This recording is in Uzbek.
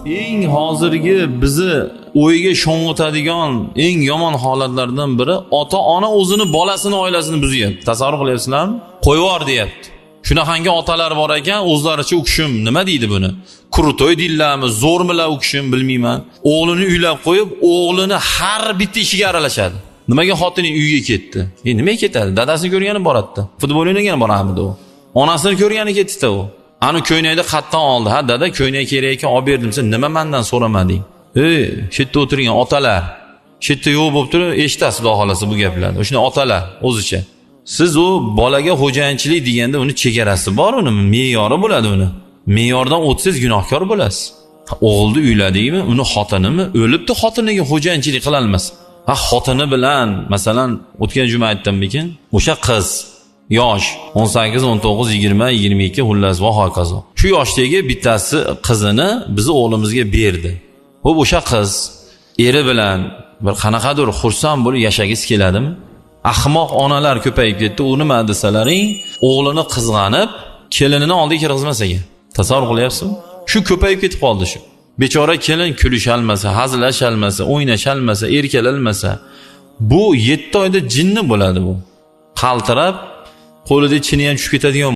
Eng hozirgi bizni o'yga sho'ng'itadigan eng yomon holatlardan biri ota-ona o'zini bolasini oilasini buzyapti. Tasavvur qilyapsizlarmi? Qo'yvor deyapti. Shunaqangi otalar bor ekan, o'zlaricha o'kishim, nima deydi buni? Krutoy dillarmi, zo'rmilar o'kishim bilmayman. O'g'lini uylab qo'yib, o'g'lini har bitta ishiga aralashadi. Nimaga xotini uyga ketdi? Nimaga ketadi? Dadasini ko'rgani boradi. Futbol o'ynagani boramidi u? Onasini ko'rgani ketdi u. Ani ko'ynakni qatdan oldi. Ha, dada ko'ynak kerak ekan olib berdim. Sen nima mendan so'ramading? Ey, shu yerda o'tirgan otalar. Shu yerda yo'q bo'lib turib, eshitasiz xudo xolasa bu gaplarni. O'shuna otalar o'zicha. Siz u bolaga xo'jayinchilik deganda uni chegarasi bor, uni me'yori bo'ladi uni. Me'yordan o'tsangiz gunohkor bo'lasiz. O'g'ilni uyladingmi, uni xotinimi? O'libdi xotiniga xo'jayinchilik qila olmas. Ha, xotini bilan, masalan, o'tgan juma aytdimmikin, o'sha qiz yosh 18, 19, 20, 22 xullas va hokazo. Shu yoshdagi bittasi qizini bizni o'g'limizga berdi. Bu o'sha qiz eri bilan bir qanaqadir xursand bo'lib yashagisi keladimi? Ahmoq onalar ko'payib ketdi. U nima desalaring, o'g'lini qizg'anib, kelinini oldiga kirgizmas ekan. Tasavvur qilyapsizmi? Shu ko'payib ketib qoldi shu. Bechora kelin kulishalmasa, hazillashalmasa, o'ynashalmasa, erkalalmasa, bu 7 oyda jinni bo'ladi bu. Qaltirab, qo'lida chini ham tushib ketadigan